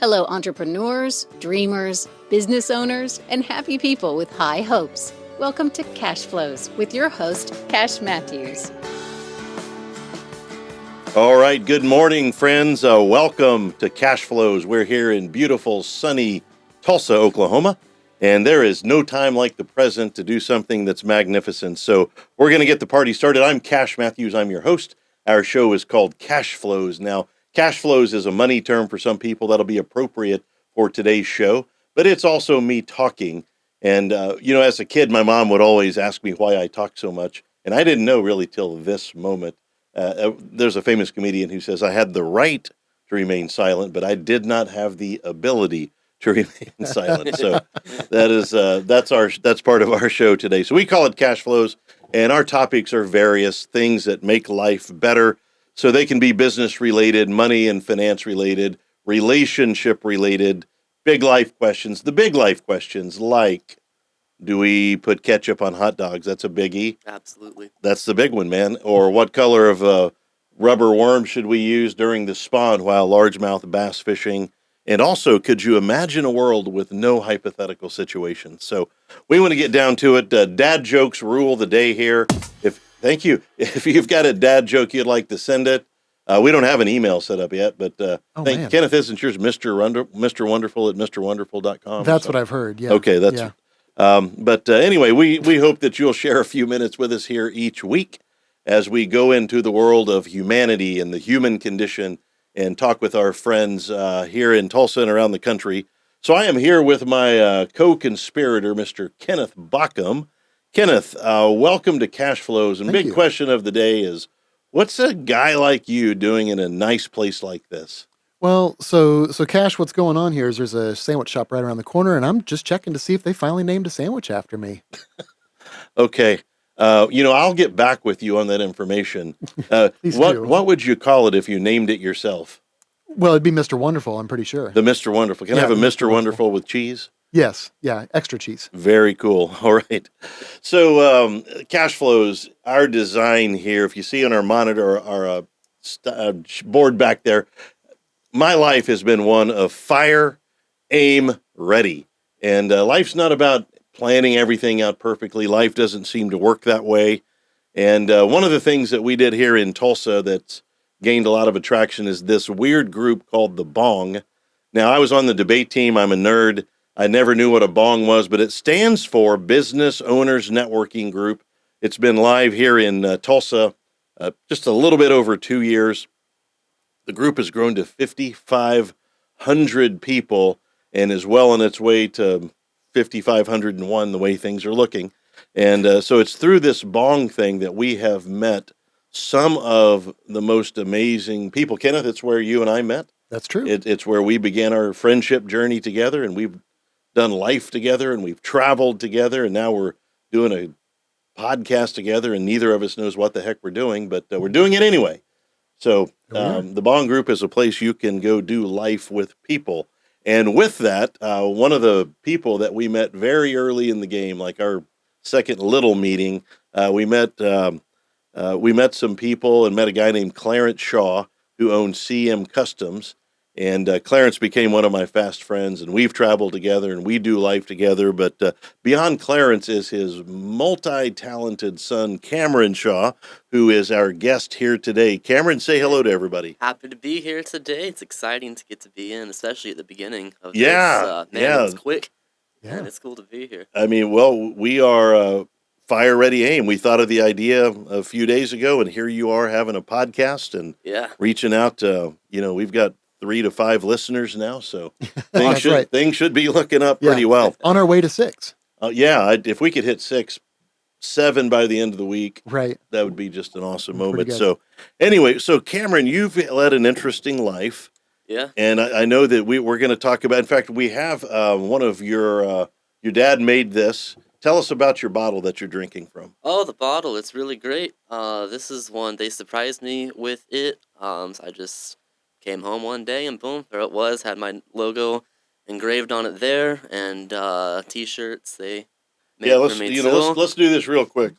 Hello, entrepreneurs, dreamers, business owners, and happy people with high hopes. Welcome to Cashflows with your host, Cash Matthews. All right, good morning, friends. Welcome to Cashflows. We're here in beautiful, sunny Tulsa, Oklahoma, and there is no time like the present to do something that's magnificent. So we're going to get the party started. I'm Cash Matthews. I'm your host. Our show is called Cashflows. Now, Cashflows is a money term for some people that'll be appropriate for today's show, but it's also me talking. And, as a kid, my mom would always ask me why I talk so much, and I didn't know really till this moment. There's a famous comedian who says, I had the right to remain silent, but I did not have the ability to remain silent. So that's part of our show today. So we call it Cash Flows, and our topics are various things that make life better. So they can be business related, money and finance related, relationship related, big life questions. The big life questions like, do we put ketchup on hot dogs? That's a biggie. Absolutely. That's the big one, man. Or what color of rubber worm should we use during the spawn while largemouth bass fishing? And also, could you imagine a world with no hypothetical situations? So we want to get down to it. Dad jokes rule the day here. Thank you. If you've got a dad joke you'd like to send it, we don't have an email set up yet, but Kenneth, isn't yours Mr. Wonderful at MrWonderful.com? That's what I've heard. Yeah. Okay, anyway, we hope that you'll share a few minutes with us here each week as we go into the world of humanity and the human condition and talk with our friends here in Tulsa and around the country. So I am here with my co-conspirator, Mr. Kenneth Bockham. Kenneth, welcome to Cash Flows. And Thank you. Question of the day is, what's a guy like you doing in a nice place like this? Well, so Cash, what's going on here is there's a sandwich shop right around the corner, and I'm just checking to see if they finally named a sandwich after me. Okay. I'll get back with you on that information. What would you call it if you named it yourself? Well, it'd be Mr. Wonderful, I'm pretty sure. The Mr. Wonderful. Can I have a Mr. Wonderful with cheese? Yes. Yeah. Extra cheese. Very cool. All right. So, Cash Flows, our design here, if you see on our monitor, our board back there, my life has been one of fire, aim, ready. And life's not about planning everything out perfectly. Life doesn't seem to work that way. And one of the things that we did here in Tulsa that's gained a lot of attraction is this weird group called the B.O.N.G. Now, I was on the debate team. I'm a nerd. I never knew what a B.O.N.G was, but it stands for Business Owners Networking Group. It's been live here in Tulsa just a little bit over 2 years. The group has grown to 5,500 people and is well on its way to 5,501 the way things are looking. And so it's through this B.O.N.G thing that we have met some of the most amazing people. Kenneth, it's where you and I met. That's true. It's where we began our friendship journey together, and we've done life together, and we've traveled together, and now we're doing a podcast together, and neither of us knows what the heck we're doing, but we're doing it anyway. So the B.O.N.G group is a place you can go do life with people. And with that, one of the people that we met very early in the game, like our second little meeting, we met some people and met a guy named Clarence Shaw who owns CM Customs. And Clarence became one of my fast friends, and we've traveled together and we do life together. But beyond Clarence is his multi-talented son, Cameron Shaw, who is our guest here today. Cameron, say hello to everybody. Happy to be here today. It's exciting to get to be in, especially at the beginning of this. It's quick. Yeah. And it's cool to be here. I mean, well, we are fire ready aim. We thought of the idea a few days ago, and here you are having a podcast and reaching out. We've got 3 to 5 listeners now, so things should be looking up pretty well. On our way to 6. If we could hit 7 by the end of the week, right, that would be just an awesome moment. So anyway, Cameron, you've led an interesting life. Yeah. And I know that we're going to talk about, in fact, we have one of your dad made this. Tell us about your bottle that you're drinking from. Oh, the bottle, it's really great. This is one, they surprised me with it. So I just came home one day and boom, there it was. Had my logo engraved on it there, and T-shirts they made for me too. Let's do this real quick.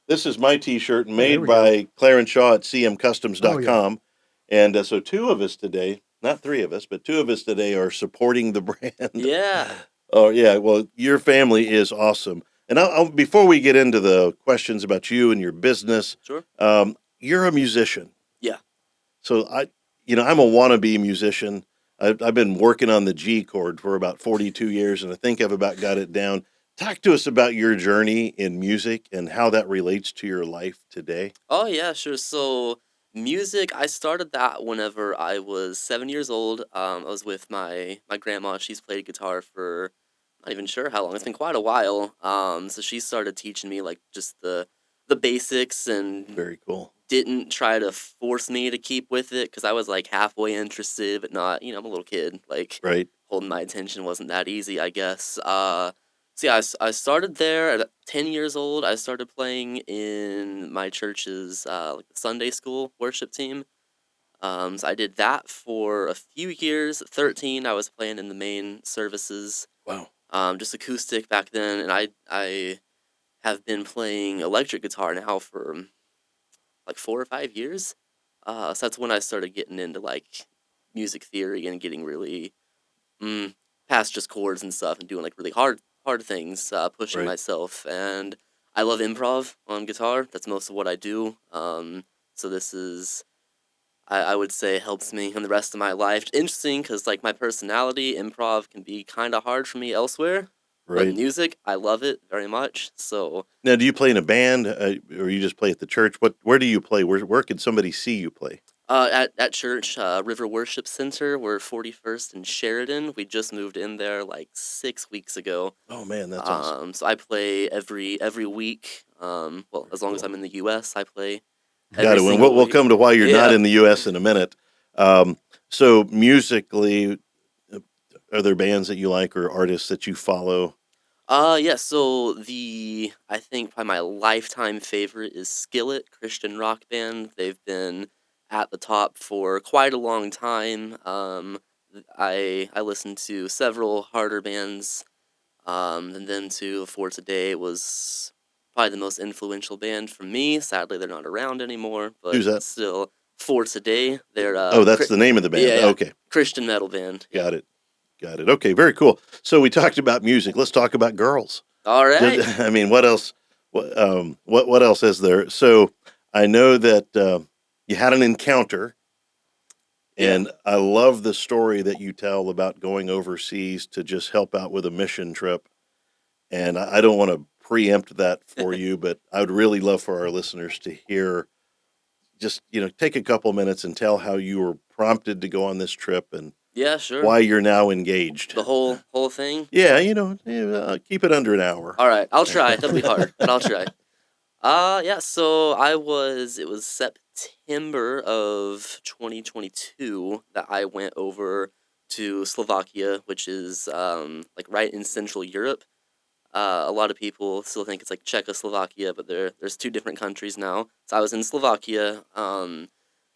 This is my T-shirt made by Clarence Shaw at cmcustoms.com, and so 2 of us today. not three of us, but two of us today are supporting the brand. Yeah, Oh yeah, well, your family is awesome. And before we get into the questions about you and your business, sure. you're a musician. Yeah. So I'm a wannabe musician. I've been working on the G chord for about 42 years, and I think I've about got it down. Talk to us about your journey in music and how that relates to your life today. Oh yeah, sure. So music, I started that whenever I was 7 years old. I was with my grandma. She's played guitar for not even sure how long. It's been quite a while. So she started teaching me like just the basics and Very cool. didn't try to force me to keep with it because I was like halfway interested, but not. I'm a little kid. Like Right. holding my attention wasn't that easy, I guess. So yeah, I started there at 10 years old. I started playing in my church's like the Sunday school worship team. So I did that for a few years. 13, I was playing in the main services, Wow. just acoustic back then, and I have been playing electric guitar now for like 4 or 5 years. So that's when I started getting into like music theory and getting really mm, past just chords and stuff and doing like really hard things, pushing Right. myself. And I love improv on guitar. That's most of what I do. So this is I would say helps me in the rest of my life. Interesting because like my personality, improv can be kind of hard for me elsewhere, but Right. music, I love it very much. So Now, do you play in a band, or you just play at the church? Where do you play? Where can somebody see you play? at church, River Worship Center, we're 41st and Sheridan. We just moved in there like 6 weeks ago. Oh man, that's awesome. So I play every week. Well, Very as long as cool. I'm in the U.S., I play Got every it. And single we'll week. come to why you're not Yeah. in the U.S. in a minute. So musically, uh, are there bands that you like or artists that you follow? Yeah. So I think probably my lifetime favorite is Skillet Christian rock band. They've been at the top for quite a long time. I listened to several harder bands. And then too, For Today was probably the most influential band for me. Sadly, they're not around anymore, but Who's that? still, For Today, they're Oh, that's the name of the band. yeah, yeah, Okay, Christian metal band. Yeah. got it. Got it. Okay, very cool. So we talked about music. Let's talk about girls. All right. I mean, what else? What else is there? So I know that you had an encounter, Yeah. and I love the story that you tell about going overseas to just help out with a mission trip. And I don't want to preempt that for you, but I would really love for our listeners to hear. Just take a couple minutes and tell how you were prompted to go on this trip and Yeah. Sure. why you're now engaged. The whole thing. Yeah, keep it under an hour. All right. I'll try. That'll be hard, but I'll try. Yeah. So it was September of 2022 that I went over to Slovakia, which is like right in Central Europe. A lot of people still think it's like Czechoslovakia, but there's two different countries now. So I was in Slovakia.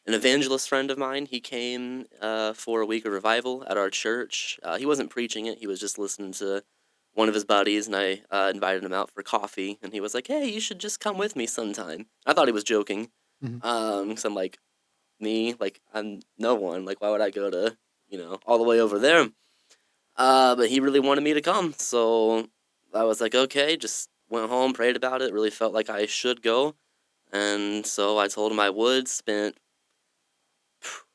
An evangelist friend of mine, he came for a week of revival at our church. He wasn't preaching it; he was just listening to one of his buddies, and I invited him out for coffee. And he was like, "Hey, you should just come with me sometime." I thought he was joking, Mhm. so I'm like, "Me? Like I'm no one. Like why would I go to all the way over there?" But he really wanted me to come, so I was like, okay, just went home, prayed about it, really felt like I should go. And so I told him I would, spent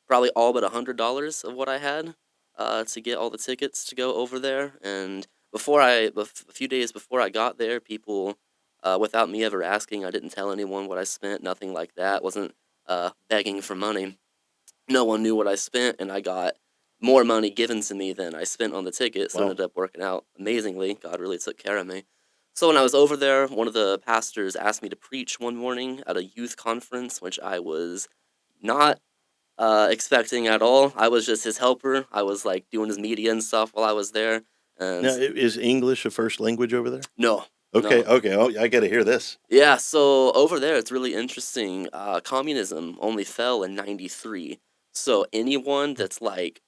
probably all but $100 of what I had to get all the tickets to go over there. And a few days before I got there, people, without me ever asking, I didn't tell anyone what I spent, nothing like that, wasn't begging for money. No one knew what I spent, and I got more money given to me than I spent on the ticket, so it Wow. ended up working out amazingly. God really took care of me. So when I was over there, one of the pastors asked me to preach one morning at a youth conference, which I was not expecting at all. I was just his helper. I was like doing his media and stuff while I was there. And Now, is English a first language over there? no, Okay, no. okay. Oh, I got to hear this. Yeah, so over there, it's really interesting. Communism only fell in '93. So anyone that's like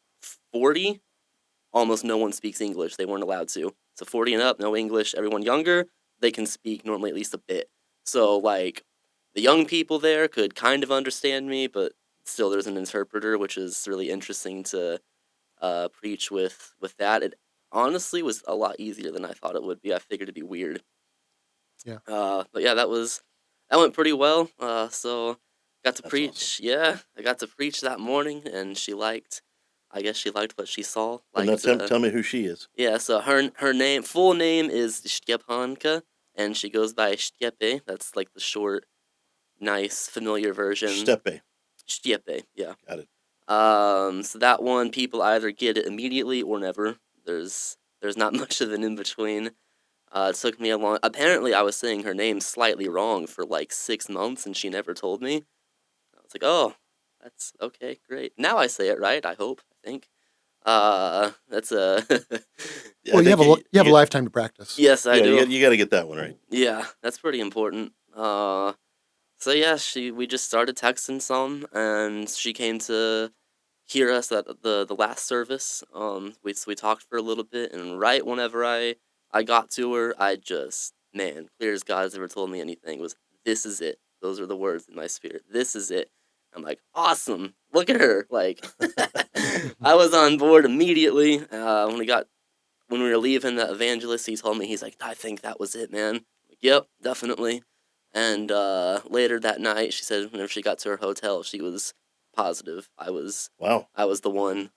40, almost no one speaks English. They weren't allowed to. So 40 and up, no English. Everyone younger, they can speak normally at least a bit. So, like, the young people there could kind of understand me, but still there's an interpreter, which is really interesting to preach with that. It honestly was a lot easier than I thought it would be. I figured it'd be weird. Yeah. But yeah, that went pretty well. So got to That's awesome. preach. Yeah, I got to preach that morning, and I guess she liked what she saw. And now Liked, tell me who she is. yeah. So her full name is Stjepanka, and she goes by Stjepe. That's like the short, nice, familiar version. Steppe. Stjepe. Yeah. Got it. So that one, people either get it immediately or never. There's not much of an in between. It took me a long. Apparently, I was saying her name slightly wrong for like 6 months, and she never told me. I was like, oh, that's okay, great. Now I say it right. I hope. I think. That's a. Yeah, Well, I you have think you have a lifetime to practice. Yes, I yeah, do. you got to get that one right. Yeah, that's pretty important. So yeah, we just started texting some, and she came to hear us at the last service. We talked for a little bit, and right whenever I got to her, I just, man, clear as God has ever told me anything, was, this is it. Those are the words in my spirit. This is it. I'm like, awesome. Look at her. Like, I was on board immediately. When we were leaving, the evangelist, he told me, he's like, I think that was it, man. Like, yep, definitely. And later that night, she said whenever she got to her hotel, she was positive. Wow. I was the one.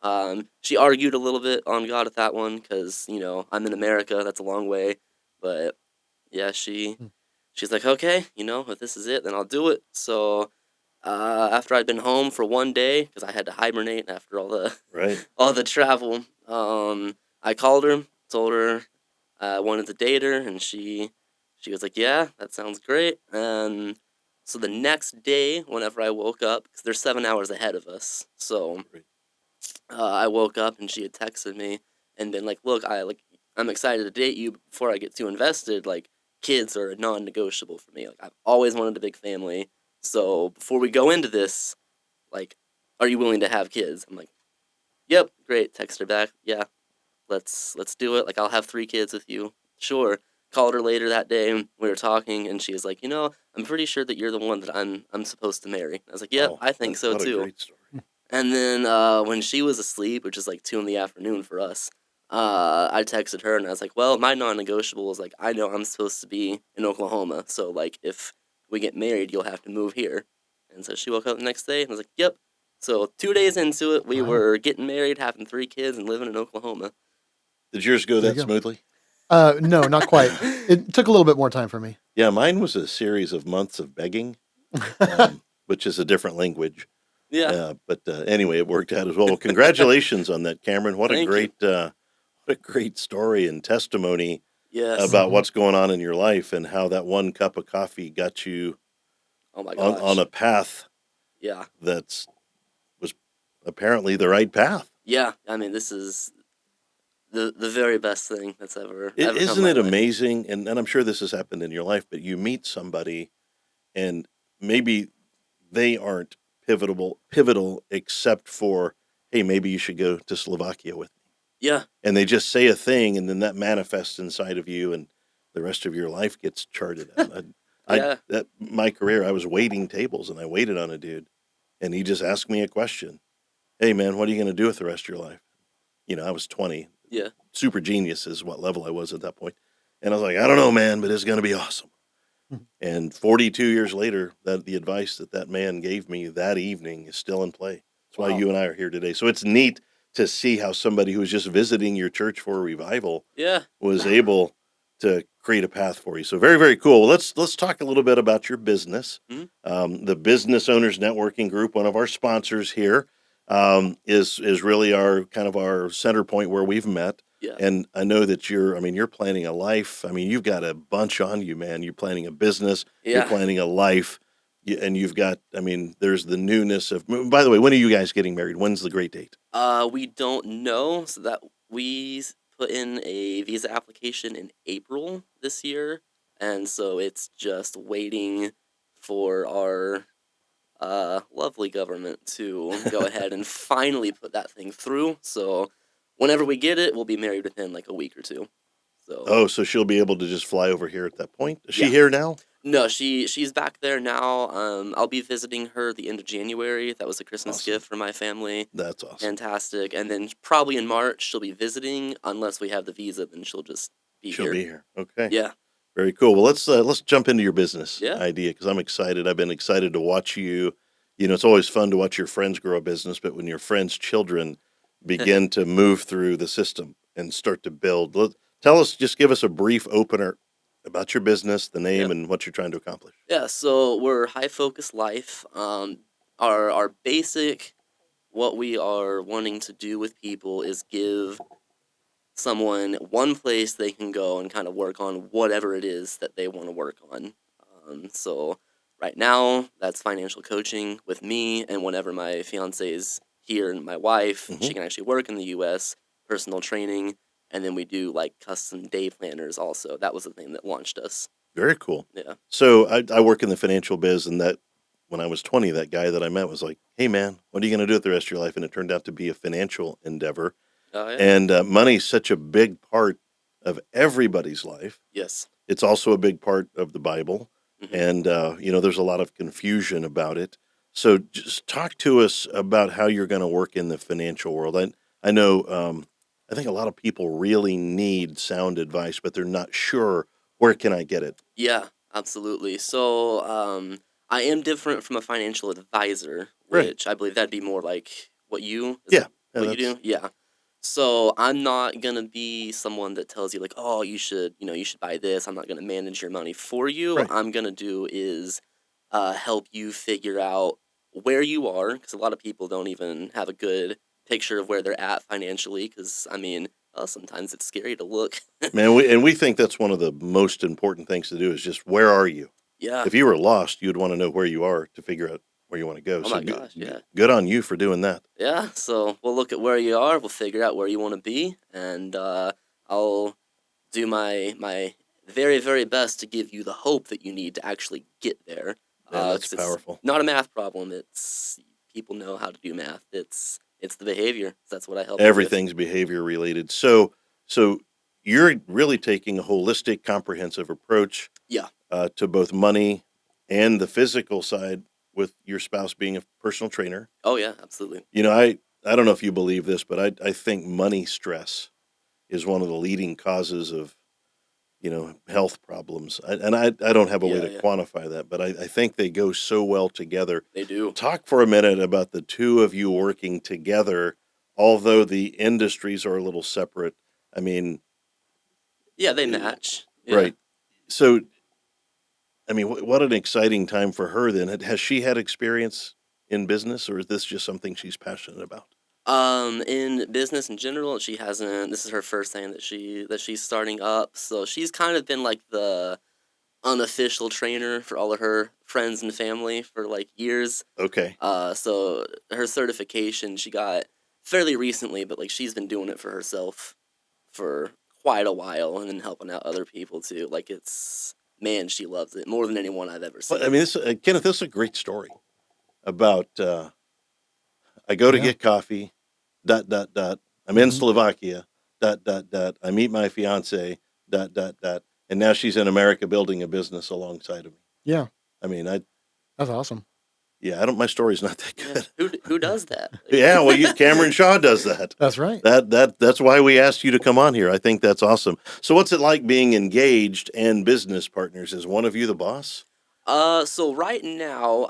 She argued a little bit on God at that one because I'm in America. That's a long way, but yeah, Hmm. she's like, okay, if this is it, then I'll do it. So after I'd been home for one day because I had to hibernate after Right. all the travel, I called her, told her I wanted to date her, and she was like, yeah, that sounds great. And so the next day, whenever I woke up, because they're 7 hours ahead of us, so Great. I woke up and she had texted me and been like, "Look, I'm excited to date you. But before I get too invested, like kids are a non-negotiable for me. Like I've always wanted a big family. So before we go into this, like, are you willing to have kids?" I'm like, "Yep, great." Text her back, "Yeah, let's do it. Like I'll have 3 kids with you." Sure. Called her later that day. And we were talking, and she was like, I'm pretty sure that you're the one that I'm supposed to marry." I was like, "Yep, Oh, I think so what a too." great story. And then when she was asleep, which is like 2 in the afternoon for us, I texted her and I was like, "Well, my non-negotiable is like I know I'm supposed to be in Oklahoma, so like if we get married, you'll have to move here." And so she woke up the next day and was like, "Yep." So 2 days into it, we Wow. were getting married, having 3 kids, and living in Oklahoma. Did yours go There you that go. smoothly? No, not quite. It took a little bit more time for me. Yeah, mine was a series of months of begging, which is a different language. Yeah, But anyway, it worked out as well. Well, congratulations on that, Cameron. thank you. What a great story and testimony Yes. about Mhm. what's going on in your life and how that one cup of coffee got you Oh my on gosh. a path Yeah. that's was apparently the right path. Yeah. I mean, this is the very best thing that's ever come in Isn't my it life. amazing? And I'm sure this has happened in your life, but you meet somebody and maybe they aren't pivotal except for, hey, maybe you should go to Slovakia with me. Yeah. And they just say a thing and then that manifests inside of you and the rest of your life gets charted out. Yeah. That my career, I was waiting tables and I waited on a dude and he just asked me a question. Hey man, what are you going to do with the rest of your life? I was 20. Yeah. Super genius is what level I was at that point. And I was like, I don't know, man, but it's going to be awesome. Mhm. And 42 years later, that the advice that man gave me that evening is still in play. That's why Wow. you and I are here today. So it's neat to see how somebody who was just visiting your church for a revival Yeah. was able to create a path for you. So very, very cool. Well, let's talk a little bit about your business. Mhm. The Business Owners Networking Group, one of our sponsors here, is really our kind of our center point where we've met. Yeah. And I know that you're planning a life. I mean, you've got a bunch on you, man. You're planning a business, you're Yeah. planning a life, and you've got, there's the newness of, by the way, when are you guys getting married? When's the great date? We don't know. So that put in a visa application in April this year, and so it's just waiting for our lovely government to go ahead and finally put that thing through. So whenever we get it, we'll be married within like a week or two. So Oh, so she'll be able to just fly over here at that point? Is she yeah. here now? No, she's back there now. I'll be visiting her the end of January. That was a Christmas Awesome. gift for my family. That's awesome. Fantastic. And then probably in March she'll be visiting. Unless we have the visa, then she'll just be She'll here. be here. Okay. Yeah. Very cool. Well, let's jump into your business Yeah. idea because I'm excited. I've been excited to watch you. You know, it's always fun to watch your friends grow a business, but when your friends' children begin to move through the system and start to build, tell us, just give us a brief opener about your business, the Yeah. name, and what you're trying to accomplish. Yeah. So we're High Focus Life. Our basic what we are wanting to do with people is give someone one place they can go and kind of work on whatever it is that they want to work on. So right now, that's financial coaching with me, and whenever my fiance is here and my wife, she can actually work in the U.S. Personal training, and then we do like custom day planners. Also, that was the thing that launched us. Very cool. Yeah. So I work in the financial biz, and that when I was 20, that guy that I met was like, "Hey, man, what are you going to do with the rest of your life?" And it turned out to be a financial endeavor. Oh yeah. And money's such a big part of everybody's life. Yes. It's also a big part of the Bible. Mhm. And, you know, there's a lot of confusion about it. So just talk to us about how you're going to work in the financial world. I know, I think a lot of people really need sound advice, but they're not sure where can I get it? Yeah, absolutely. So, I am different from a financial advisor, Right. which I believe that'd be more like what you is Yeah. that Yeah, what you do? Yeah. So I'm not gonna be someone that tells you like, oh, you should buy this. I'm not gonna manage your money for you. right. I'm gonna do is help you figure out where you are, because a lot of people don't even have a good picture of where they're at financially. Because I mean, sometimes it's scary to look. Man, we think that's one of the most important things to do is just where are you? Yeah. If you were lost, you'd want to know where you are to figure out where you want to go. Oh So my gosh. Yeah. good on you for doing that. Yeah, so we'll look at where you are. We'll figure out where you want to be, and I'll do my very very best to give you the hope that you need to actually get there. Man, that's 'Cause it's powerful. not a math problem. It's people know how to do math. It's the behavior. That's what I help you with. Everything's behavior related. So you're really taking a holistic, comprehensive approach Yeah. to both money and the physical side with your spouse being a personal trainer. Oh yeah, absolutely. You know, I don't know if you believe this, but I think money stress is one of the leading causes of, you know, health problems. I don't have a way Yeah, to yeah. quantify that, but I think they go so well together. They do. Talk for a minute about the two of you working together, although the industries are a little separate. I mean, Yeah, they eh, match. Yeah. right. So, I mean, what an exciting time for her then. Has she had experience in business, or is this just something she's passionate about? In business in general, she hasn't. This is her first thing that she's starting up. So she's kind of been like the unofficial trainer for all of her friends and family for like years. Okay. So her certification she got fairly recently, but like she's been doing it for herself for quite a while, and then helping out other people too. Like it's man, she loves it more than anyone I've ever Well, I seen. mean, Kenneth, this is a great story about I go to Yeah. get coffee, dot, dot, dot. I'm in Mhm. Slovakia, dot, dot, dot. I meet my fiance, dot, dot, dot. And now she's in America building a business alongside of me. Yeah. I mean, That's awesome. yeah, my story's not that Yeah, good. who does that? Yeah, well, Cameron Shaw does that. That's right. That's why we asked you to come on here. I think that's awesome. So what's it like being engaged and business partners? Is one of you the boss? So right now,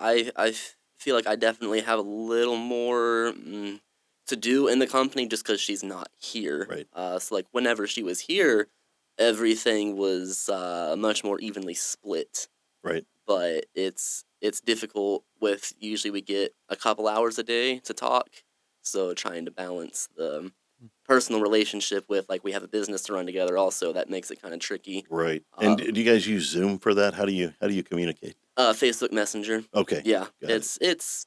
feel like I definitely have a little more to do in the company just because she's not here. Right. So like whenever she was here, everything was much more evenly split. Right. But it's difficult with usually we get a couple hours a day to talk, so trying to balance the personal relationship with like we have a business to run together also that makes it kind of tricky. Right. And Um, do you guys use Zoom for that? How do you communicate? Facebook Messenger. Okay. Yeah, Got it. it's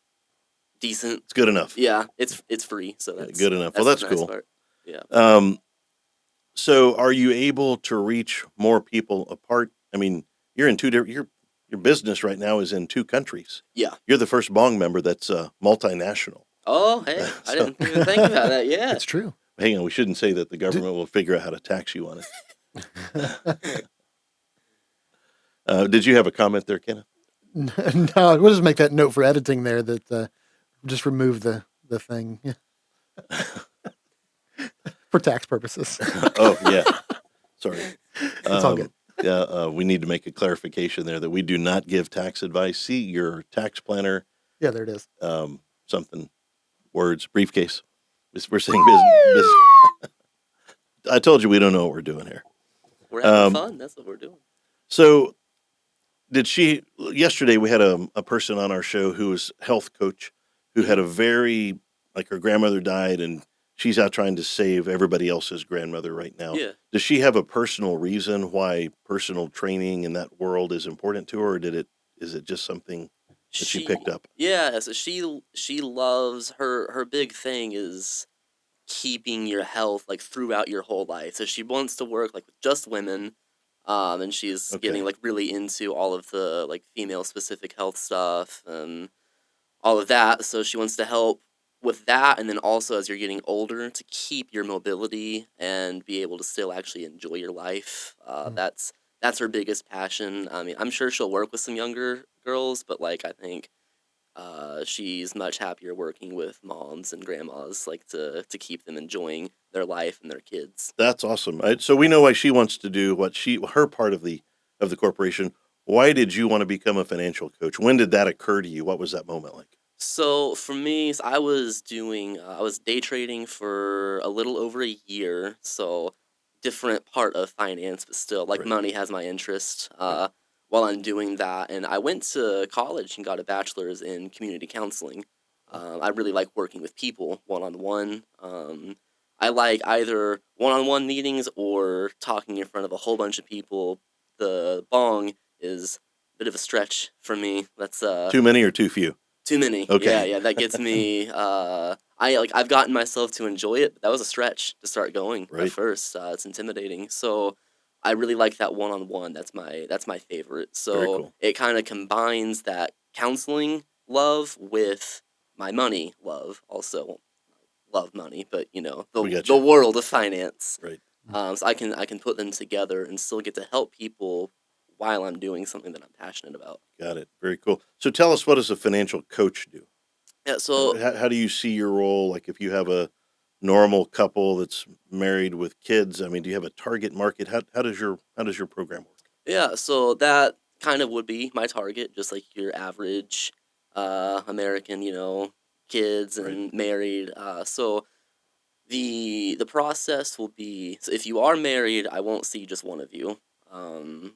decent. It's good enough. Yeah, it's free, so Good enough. Well, that's that's the nice cool. part. Yeah. So are you able to reach more people apart? I mean, you're in two different. Your business right now is in two countries. Yeah. You're the first Bong member that's multinational. Oh, hey, I So didn't even think about that. Yeah. It's true. hang on, we shouldn't say that the Do- government will figure out how to tax you on it. Did you have a comment there, Kenneth? No, we'll just make that note for editing there that just remove the thing for tax purposes. Oh, yeah. Sorry. It's all good. Yeah, we need to make a clarification there that we do not give tax advice. See your tax planner, Yeah, there it is. something, words, briefcase. We're saying business. I told you we don't know what we're doing here. We're having fun. That's what we're doing. So yesterday we had a person on our show who was health coach who had a very, like her grandmother died and she's out trying to save everybody else's grandmother right now. Yeah. Does she have a personal reason why personal training in that world is important to her, or is it just something that she picked up? Yeah, so she loves her big thing is keeping your health like throughout your whole life. So she wants to work like with just women, and she's getting Okay. like really into all of the like female specific health stuff and all of that. So she wants to help with that, and then also as you're getting older to keep your mobility and be able to still actually enjoy your life. That's her biggest passion. I mean, I'm sure she'll work with some younger girls, but like I think she's much happier working with moms and grandmas, like to keep them enjoying their life and their kids. That's awesome. So we know why she wants to do what her part of the corporation. Why did you want to become a financial coach? When did that occur to you? What was that moment like? So for me, I was doing I was day trading for a little over a year, so different part of finance, but still like Right. money has my interest. Right. While I'm doing that, and I went to college and got a bachelor's in community counseling. I really like working with people one on one. I like either one on one meetings or talking in front of a whole bunch of people. The bong is a bit of a stretch for me. That's Too many or too few? too many. Okay. Yeah, that gets me. I've gotten myself to enjoy it, but that was a stretch to start going at Right. first. It's intimidating, so I really like that one on one. That's my favorite. Very So cool. it kind of combines that counseling love with my money love. Also love money, but you know We got the you. world of finance. Right. So I can put them together and still get to help people while I'm doing something that I'm passionate about. Got it. Very cool. So tell us, what does a financial coach do? Yeah. So How do you see your role? Like if you have a normal couple that's married with kids, I mean, do you have a target market? How does your program work? yeah, so that kind of would be my target, just like your average American, kids Right. and married. So the process will be, so if you are married, I won't see just one of you.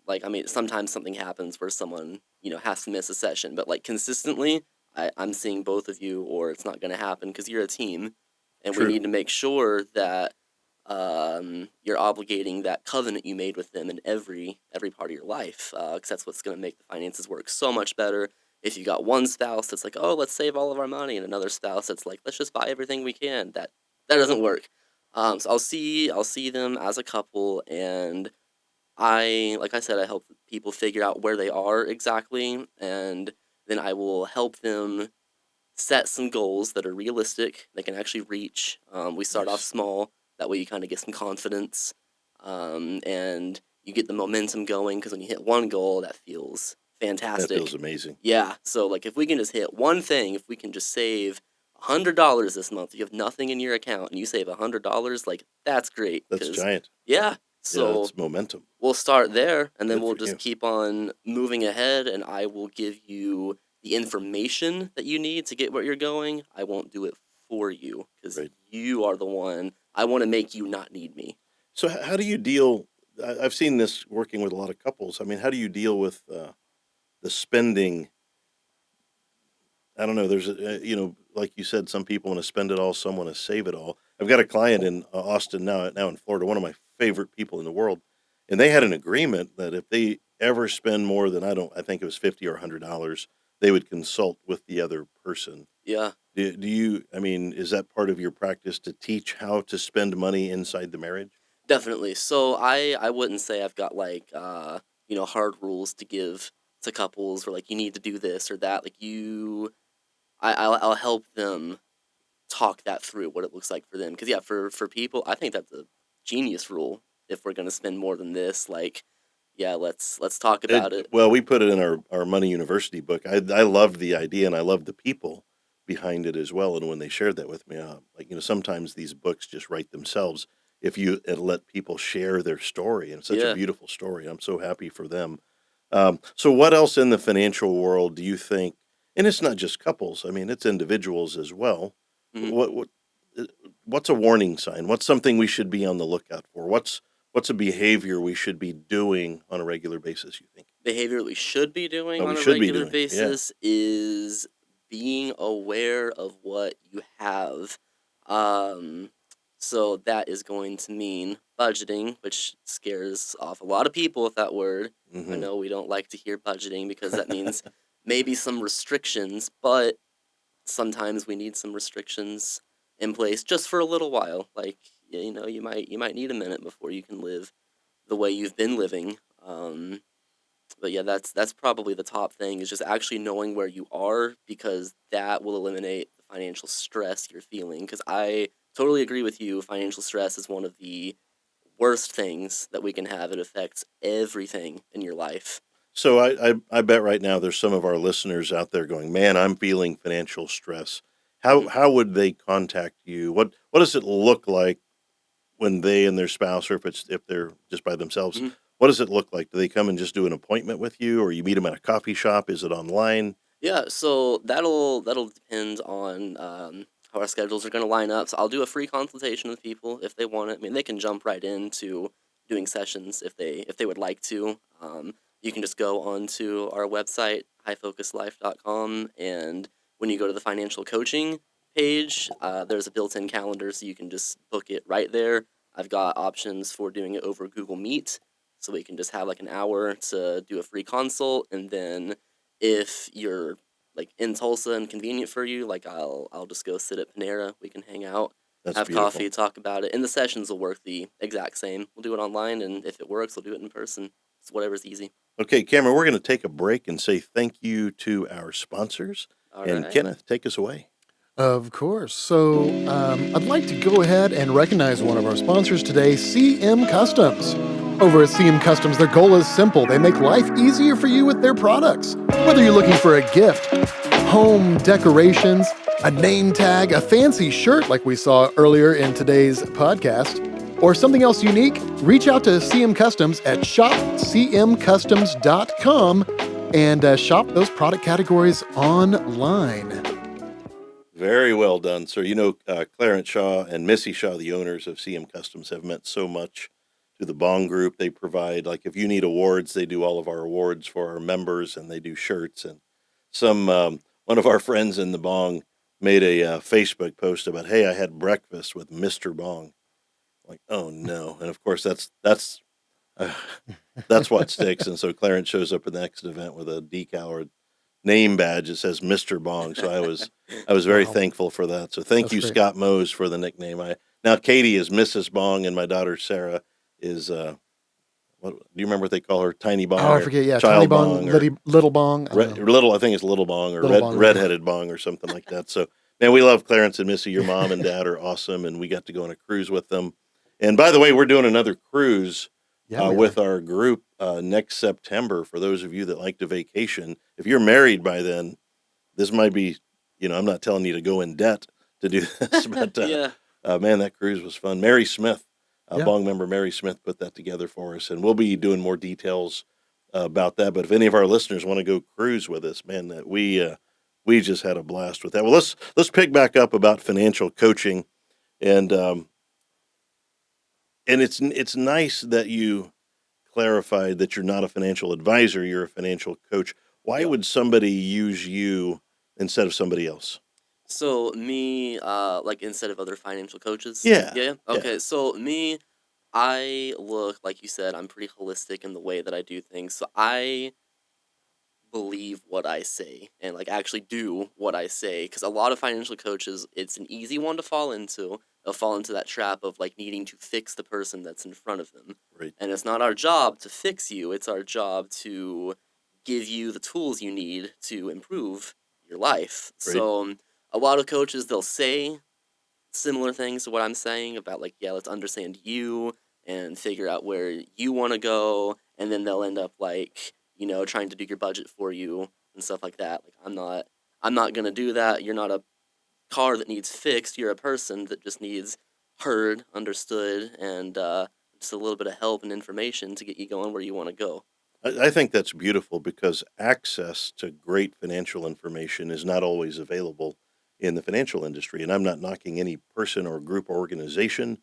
Like I mean, sometimes something happens where someone has to miss a session, but like consistently, I'm seeing both of you, or it's not going to happen because you're a team, and we True. need to make sure that you're obligating that covenant you made with them in every part of your life, because that's what's going to make the finances work so much better. If you got one spouse that's like, oh, let's save all of our money, and another spouse that's like, let's just buy everything we can, that doesn't work. So I'll see them as a couple, and like I said, I help people figure out where they are exactly, and then I will help them set some goals that are realistic, they can actually reach. We start off Nice. small, that way you kind of get some confidence, and you get the momentum going because when you hit one goal, that feels That fantastic. feels amazing. Yeah, so like if we can just hit one thing, if we can just save $100 this month, you have nothing in your account and you save $100, like that's great. That's Because giant. yeah, Yeah, so that's momentum. we'll start there and then Good we'll for just you. keep on moving ahead, and I will give you the information that you need to get where you're going. I won't do it for you because Right. you are the one. I want to make you not need me. So how do you deal? I've seen this working with a lot of couples. I mean, how do you deal with the spending? I don't know. There's like you said, some people want to spend it all, some want to save it all. I've got a client in Austin now in Florida, one of my favorite people in the world, and they had an agreement that if they ever spend more than I think it was $50 or $100, they would consult with the other person. Yeah, Do you? I mean, is that part of your practice to teach how to spend money inside the marriage? definitely. So I wouldn't say I've got like hard rules to give to couples, or like you need to do this or that. Like I'll help them talk that through, what it looks like for them. Because yeah, for people, I think that's a genius rule. If we're gonna spend more than this, like yeah, let's talk about it. Well, we put it in our Money University book. I loved the idea and I loved the people behind it as well. And when they shared that with me, like, sometimes these books just write themselves if you let people share their story. And it's such a Yeah. beautiful story. I'm so happy for them. So what else in the financial world do you think, and it's not just couples, I mean, it's individuals as well. Mhm. Uh, what's a warning sign? What's something we should be on the lookout for? What's a behavior we should be doing on a regular basis, you think? Behavior we should be doing What we on a should be regular doing. Yeah. basis is being aware of what you have. Um, so that is going to mean budgeting, which scares off a lot of people with that word. I Mhm. know we don't like to hear budgeting because that means maybe some restrictions, but sometimes we need some restrictions in place just for a little while. Like, you might need a minute before you can live the way you've been living. But yeah, that's probably the top thing is just actually knowing where you are because that will eliminate the financial stress you're feeling. Because I totally agree with you. Financial stress is one of the worst things that we can have. It affects everything in your life. So I bet right now there's some of our listeners out there going, "Man, I'm feeling financial stress." Hmm. How would they contact you? What does it look like when they and their spouse, or if they're just by themselves, Hmm. what does it look like? Do they come and just do an appointment with you, or you meet them at a coffee shop? Is it online? Yeah, so that'll depend on how our schedules are going to line up. So I'll do a free consultation with people if they want it. I mean, they can jump right into doing sessions if they would like to. You can just go onto our website highfocuslife.com, and when you go to the financial coaching page, there's a built-in calendar, so you can just book it right there. I've got options for doing it over Google Meet, so we can just have like an hour to do a free consult, and then if you're like in Tulsa and convenient for you, like I'll just go sit at Panera. We can hang out, That's have beautiful. coffee, talk about it, and the sessions will work the exact same. We'll do it online, and if it works, we'll do it in person. It's whatever's easy. Okay, Cameron, we're going to take a break and say thank you to our sponsors. All And right. Kenneth, take us away. Of course. So I'd like to go ahead and recognize one of our sponsors today, CM Customs. Over at CM Customs, their goal is simple. They make life easier for you with their products. Whether you're looking for a gift, home decorations, a name tag, a fancy shirt like we saw earlier in today's podcast, or something else unique, reach out to CM Customs at shopcmcustoms.com and shop those product categories online. Very well done, sir. Clarence Shaw and Missy Shaw, the owners of CM Customs, have meant so much to the Bong Group. They provide, like, if you need awards, they do all of our awards for our members, and they do shirts. And one of our friends in the Bong made a Facebook post about, "Hey, I had breakfast with Mr. Bong." Like, oh no! And of course, uh, that's what sticks. And so Clarence shows up at the next event with a decal or name badge that says Mr. Bong. So I was very Wow, thankful for that. So thank that's you, great. Scott Mose, for the nickname. I Now Katie is Mrs. Bong, and my daughter Sarah is what do you remember what they call her? Tiny Oh, Bong I or forget. Yeah, Tiny Child Bong, Bong or Little Bong. I don't know. Little. I think it's Little Bong or Little Bong. Okay. Redheaded Bong or something like that. So man, we love Clarence and Missy. Your mom and dad are awesome, and we got to go on a cruise with them. And by the way, we're doing another cruise Yeah, we are. with our group next September. For those of you that like to vacation, if you're married by then, this might be, I'm not telling you to go in debt to do this, but Yeah. man, that cruise was fun. Mary Smith, Yeah. Bong member Mary Smith, put that together for us, and we'll be doing more details about that. But if any of our listeners want to go cruise with us, man, that we just had a blast with that. Well, let's pick back up about financial coaching, and it's nice that you clarified that you're not a financial advisor, you're a financial coach. Why Yep. would somebody use you instead of somebody else? So me, like instead of other financial coaches. Yeah, Yeah. yeah, Okay. So me, I look like you said. I'm pretty holistic in the way that I do things. So I believe what I say and like actually do what I say because a lot of financial coaches it's an easy one to fall into. They'll fall into that trap of like needing to fix the person that's in front of them. right, And it's not our job to fix you, it's our job to give you the tools you need to improve your life. right. So a lot of coaches they'll say similar things to what I'm saying about like, yeah, let's understand you and figure out where you want to go and then they'll end up like, trying to do your budget for you and stuff like that. Like I'm not gonna do that. You're not a car that needs fixed. You're a person that just needs heard, understood, and just a little bit of help and information to get you going where you want to go. I think that's beautiful because access to great financial information is not always available in the financial industry. And I'm not knocking any person or group or organization,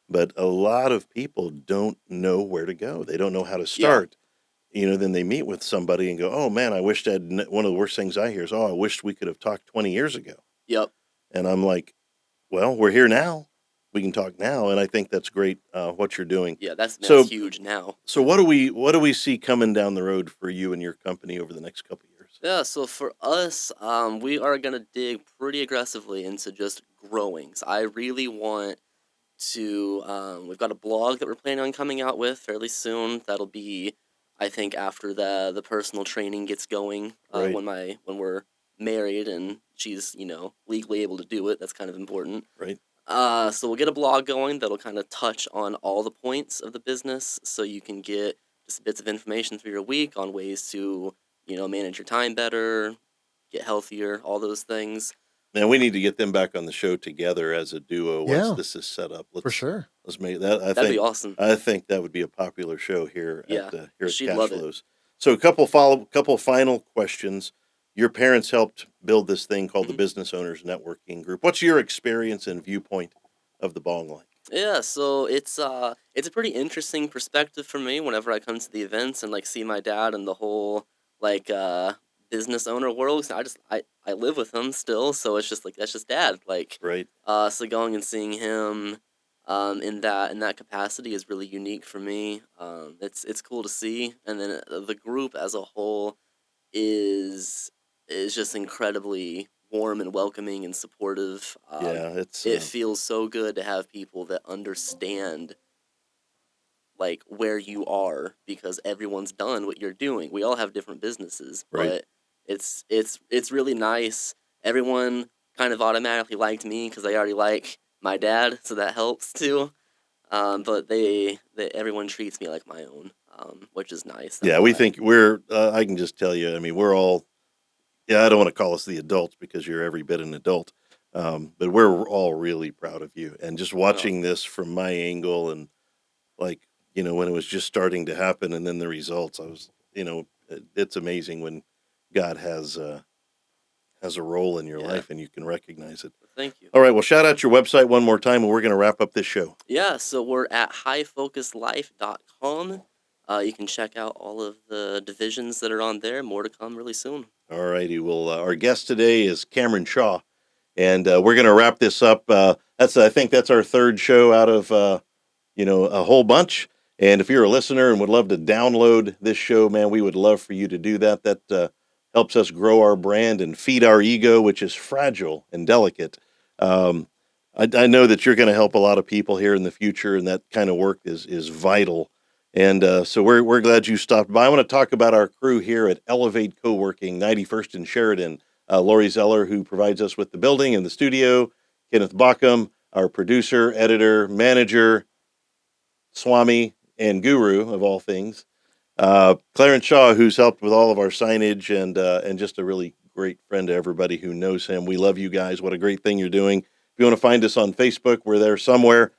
but a lot of people don't know where to go. They don't know how to Yeah. start. Then they meet with somebody and go, "Oh man, I wished one of the worst things I hear is, oh, I wished we could have talked 20 years ago." Yep. And I'm like, well, we're here now. We can talk now. And I think that's great what you're doing. Yeah, that's So, huge now. so what do we see coming down the road for you and your company over the next couple of years? Yeah, so for us, we are gonna dig pretty aggressively into just growing. So I really want to. We've got a blog that we're planning on coming out with fairly soon. That'll be, I think, after the personal training gets going. Right. When we're married and she's legally able to do it. That's kind of important. Right. So we'll get a blog going that'll kind of touch on all the points of the business, so you can get just bits of information through your week on ways to manage your time better, get healthier, all those things. Now we need to get them back on the show together as a duo once Yeah. this is set up. For sure. Let's make that. That'd be awesome. I think that would be a popular show here Yeah, at she'd love it. Cashflows. So a couple final questions. Your parents helped build this thing called the Mhm. Business Owners Networking Group. What's your experience and viewpoint of the B.O.N.G like? Yeah, so it's a pretty interesting perspective for me whenever I come to the events and like see my dad and the whole like business owner world. 'Cause I live with him still, so it's just like that's just dad. Like Right. so going and seeing him in that capacity is really unique for me. It's cool to see, and then the group as a whole is just incredibly warm and welcoming and supportive. Yeah, it's It feels so good to have people that understand like where you are, because everyone's done what you're doing. We all have different businesses, Right. but it's really nice. Everyone kind of automatically liked me because they already like my dad, so that helps too. But they everyone treats me like my own, which is nice. yeah. We think we're. I can just tell you. I mean, we're all. Yeah, I don't want to call us the adults because you're every bit an adult. But we're all really proud of you. And just watching this from my angle and like, when it was just starting to happen and then the results, I was, it's amazing when God has a role in your Yeah. life and you can recognize it. Thank you. All right. Well, shout out your website one more time and we're going to wrap up this show. Yeah, so we're at highfocuslife.com. You can check out all of the divisions that are on there. More to come really soon. All righty. Well, our guest today is Cameron Shaw, and we're going to wrap this up. I think that's our third show out of a whole bunch. And if you're a listener and would love to download this show, man, we would love for you to do that. That helps us grow our brand and feed our ego, which is fragile and delicate. I know that you're going to help a lot of people here in the future, and that kind of work is vital. And so we're glad you stopped by. I want to talk about our crew here at Elevate Coworking, 91st and Sheridan. Lori Zeller, who provides us with the building and the studio. Kenneth Bockham, our producer, editor, manager, Swami, and guru of all things. Clarence Shaw, who's helped with all of our signage and just a really great friend to everybody who knows him. We love you guys. What a great thing you're doing. If you want to find us on Facebook, we're there somewhere.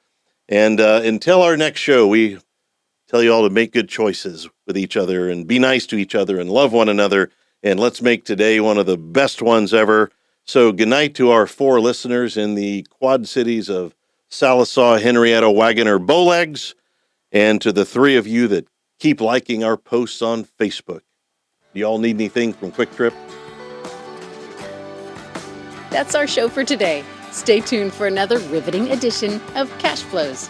And until our next show, we tell you all to make good choices with each other and be nice to each other and love one another. And let's make today one of the best ones ever. So good night to our 4 listeners in the Quad Cities of Salisaw, Henrietta, Wagoner, Bowlegs, and to the 3 of you that keep liking our posts on Facebook. Do you all need anything from Quick Trip? That's our show for today. Stay tuned for another riveting edition of Cash Flows.